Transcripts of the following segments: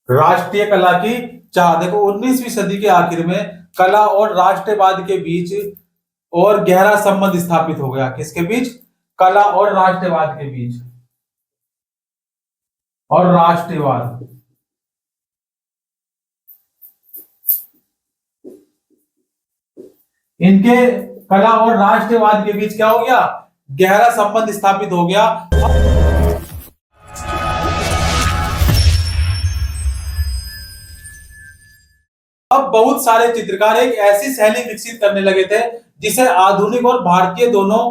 राष्ट्रीय कला की चाह। देखो 19वीं सदी के आखिर में कला और राष्ट्रवाद के बीच और गहरा संबंध स्थापित हो गया। किसके बीच? कला और राष्ट्रवाद के बीच। और राष्ट्रवाद, इनके कला और राष्ट्रवाद के बीच क्या हो गया? गहरा संबंध स्थापित हो गया। अब बहुत सारे चित्रकार एक ऐसी शैली विकसित करने लगे थे जिसे आधुनिक और भारतीय दोनों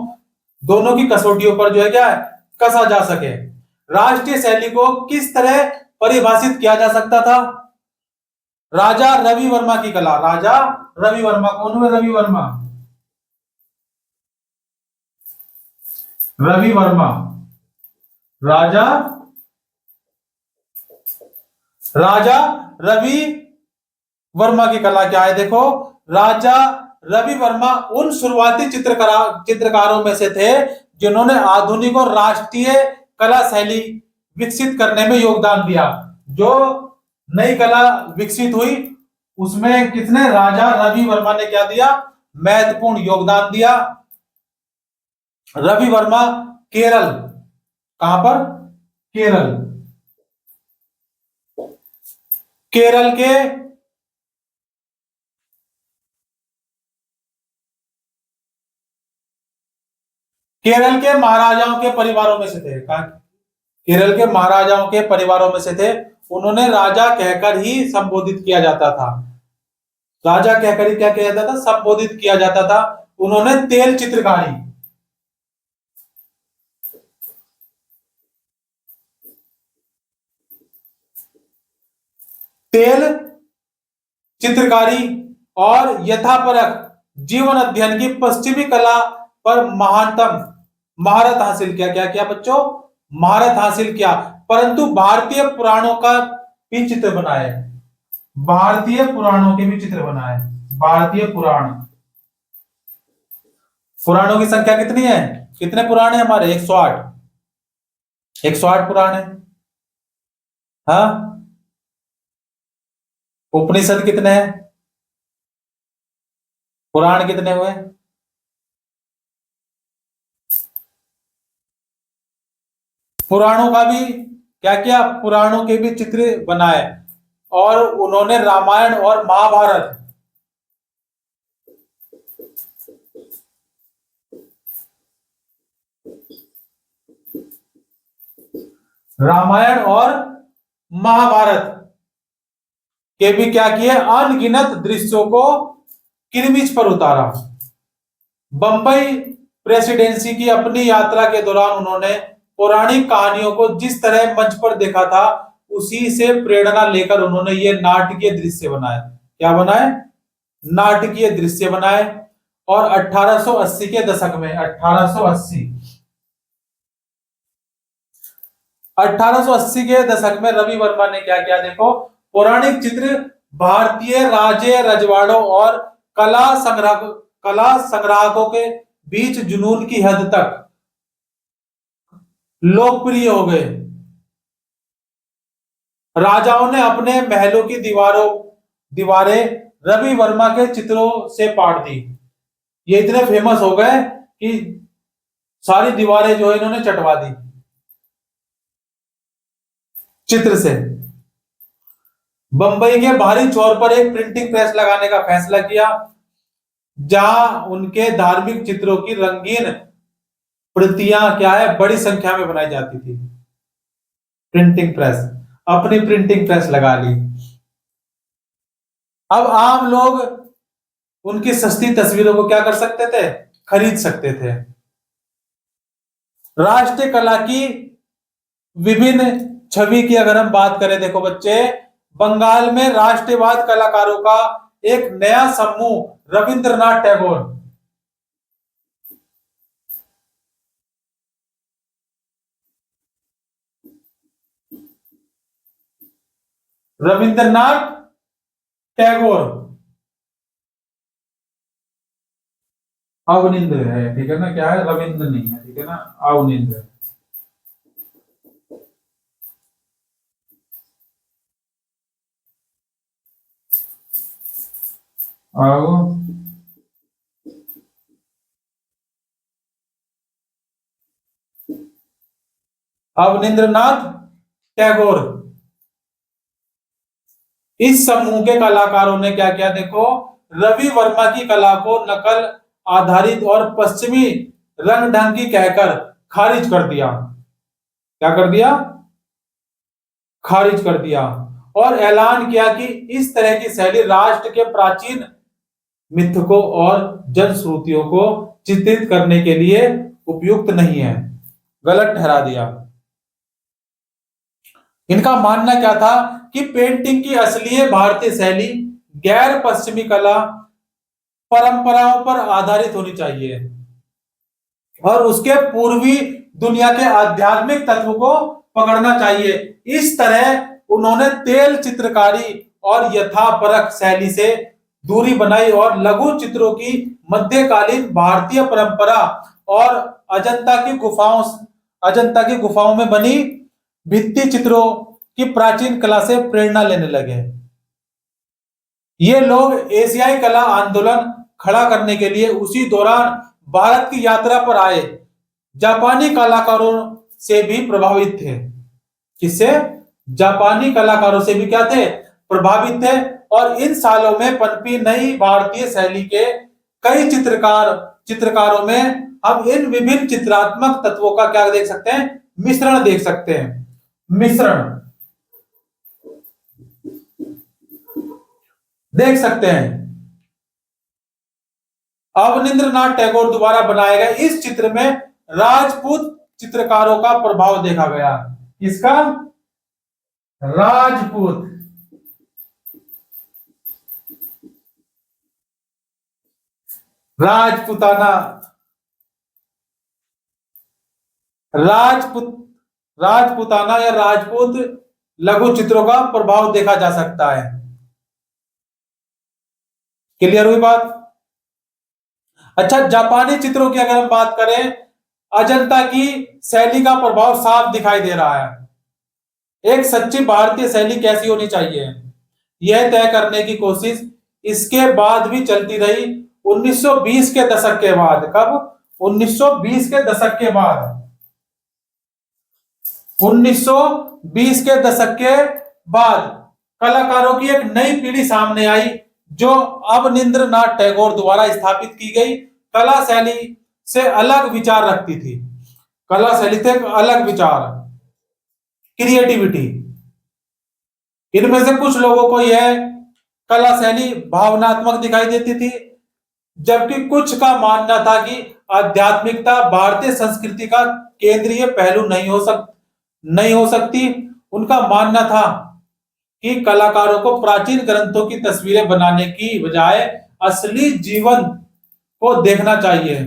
दोनों की कसौटियों पर जो है क्या है, कसा जा सके। राष्ट्रीय शैली को किस तरह परिभाषित किया जा सकता था? राजा रवि वर्मा की कला। राजा रवि वर्मा, कौन हुए रवि वर्मा? रवि वर्मा, राजा राजा रवि वर्मा की कला क्या है? देखो, राजा रवि वर्मा उन शुरुआती चित्रकारों में से थे जिन्होंने आधुनिक और राष्ट्रीय कला शैली विकसित करने में योगदान दिया। जो नई कला विकसित हुई उसमें किसने? राजा रवि वर्मा ने क्या दिया? महत्वपूर्ण योगदान दिया। रवि वर्मा केरल, कहां पर? केरल, केरल के केरल के महाराजाओं के परिवारों में से थे। केरल के महाराजाओं के परिवारों में से थे। उन्होंने राजा कहकर ही संबोधित किया जाता था। राजा कहकर ही क्या किया जाता था? संबोधित किया जाता था। उन्होंने तेल चित्रकारी, तेल चित्रकारी और यथापरक जीवन अध्ययन की पश्चिमी कला पर महानतम महारत हासिल किया। क्या किया बच्चों? महारत हासिल किया। परंतु भारतीय पुराणों का भी चित्र बनाए। भारतीय पुराणों के भी चित्र बनाए। भारतीय पुराण, पुराणों की संख्या कितनी है? कितने पुराण है हमारे? 108, 108 पुराण है। हाँ, उपनिषद कितने हैं? पुराण कितने हुए? पुराणों का भी क्या किया? पुराणों के भी चित्र बनाए। और उन्होंने रामायण और महाभारत, रामायण और महाभारत के भी क्या किए? अनगिनत दृश्यों को किरमिच पर उतारा। बंबई प्रेसिडेंसी की अपनी यात्रा के दौरान उन्होंने पौराणिक कहानियों को जिस तरह मंच पर देखा था उसी से प्रेरणा लेकर उन्होंने ये नाटकीय दृश्य बनाए। क्या बनाए? नाटकीय दृश्य बनाए। और 1880 के दशक में 1880 के दशक में रवि वर्मा ने क्या किया? देखो, पौराणिक चित्र भारतीय राज्य रजवाड़ों और कला संग्राहकों के बीच जुनून की हद तक लोकप्रिय हो गए। राजाओं ने अपने महलों की दीवारें रवि वर्मा के चित्रों से पाट दी। ये इतने फेमस हो गए कि सारी दीवारें जो है इन्होंने चटवा दी चित्र से। बंबई के बाहरी छोर पर एक प्रिंटिंग प्रेस लगाने का फैसला किया जहां उनके धार्मिक चित्रों की रंगीन प्रतियां क्या है? बड़ी संख्या में बनाई जाती थी। प्रिंटिंग प्रेस, अपनी प्रिंटिंग प्रेस लगा ली। अब आम लोग उनकी सस्ती तस्वीरों को क्या कर सकते थे? खरीद सकते थे। राष्ट्रीय कला की विभिन्न छवि की अगर हम बात करें, देखो बच्चे, बंगाल में राष्ट्रवाद कलाकारों का एक नया समूह रविंद्रनाथ टैगोर, रविंद्रनाथ टैगोर अवनिंद्र है, ठीक है ना? क्या है? रविंद्र नहीं है, ठीक है ना? अवनिंद्र। अब अवनींद्रनाथ टैगोर, इस समूह के कलाकारों ने क्या किया, देखो, रवि वर्मा की कला को नकल आधारित और पश्चिमी रंग ढंग की कहकर खारिज कर दिया। क्या कर दिया? खारिज कर दिया, और ऐलान किया कि इस तरह की शैली राष्ट्र के प्राचीन मिथकों और जनश्रुतियों को चित्रित करने के लिए उपयुक्त नहीं है। गलत ठहरा दिया। इनका मानना क्या था कि पेंटिंग की असली भारतीय शैली गैर पश्चिमी कला परंपराओं पर आधारित होनी चाहिए और उसके पूर्वी दुनिया के आध्यात्मिक तत्व को पकड़ना चाहिए। इस तरह उन्होंने तेल चित्रकारी और यथापरक शैली से दूरी बनाई और लघु चित्रों की मध्यकालीन भारतीय परंपरा और अजंता की गुफाओं में बनी भित्ति चित्रों की प्राचीन कला से प्रेरणा लेने लगे। ये लोग एशियाई कला आंदोलन खड़ा करने के लिए उसी दौरान भारत की यात्रा पर आए जापानी कलाकारों से भी प्रभावित थे। किससे? जापानी कलाकारों से भी क्या थे? प्रभावित थे। और इन सालों में पनपी नई भारतीय शैली के कई चित्रकारों में हम इन विभिन्न चित्रात्मक तत्वों का क्या देख सकते हैं? मिश्रण देख सकते हैं। मिश्रण देख सकते हैं। अवनींद्रनाथ टैगोर द्वारा बनाए गए इस चित्र में राजपूत चित्रकारों का प्रभाव देखा गया। इसका राजपूत राजपूताना राजपूताना या राजपूत लघु चित्रों का प्रभाव देखा जा सकता है। क्लियर हुई बात? अच्छा, जापानी चित्रों की अगर हम बात करें, अजंता की शैली का प्रभाव साफ दिखाई दे रहा है। एक सच्ची भारतीय शैली कैसी होनी चाहिए, यह तय करने की कोशिश इसके बाद भी चलती रही। 1920 के दशक के बाद, कब? 1920 के दशक के बाद, 1920 के दशक के बाद कलाकारों की एक नई पीढ़ी सामने आई जो अवनींद्रनाथ टैगोर द्वारा स्थापित की गई कला शैली से अलग विचार रखती थी। कला शैली से एक अलग विचार, क्रिएटिविटी। इनमें से कुछ लोगों को यह कला शैली भावनात्मक दिखाई देती थी, जबकि कुछ का मानना था कि आध्यात्मिकता भारतीय संस्कृति का केंद्रीय पहलू नहीं हो सकती। उनका मानना था कि कलाकारों को प्राचीन ग्रंथों की तस्वीरें बनाने की बजाय असली जीवन को देखना चाहिए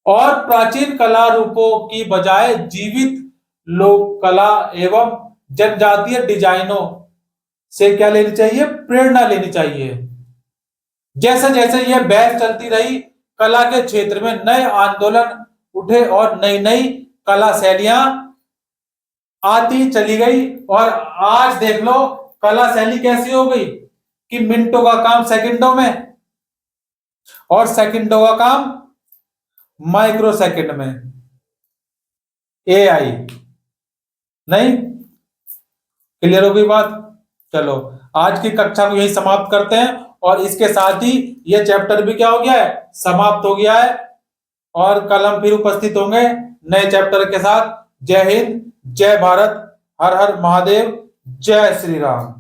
और प्राचीन कला रूपों की बजाय जीवित लोक कला एवं जनजातीय डिजाइनों से क्या लेनी चाहिए? प्रेरणा लेनी चाहिए। जैसे जैसे यह बहस चलती रही, कला के क्षेत्र में नए आंदोलन उठे और नई नई कला शैलियां आती चली गई। और आज देख लो कला शैली कैसी हो गई कि मिनटों का काम सेकंडों में और सेकंडों का काम माइक्रो सेकंड में। एआई नहीं? क्लियर हो गई बात? चलो आज की कक्षा को यही समाप्त करते हैं और इसके साथ ही यह चैप्टर भी क्या हो गया है? समाप्त हो गया है। और कल हम फिर उपस्थित होंगे नए चैप्टर के साथ। जय हिंद, जय भारत, हर हर महादेव, जय श्री राम।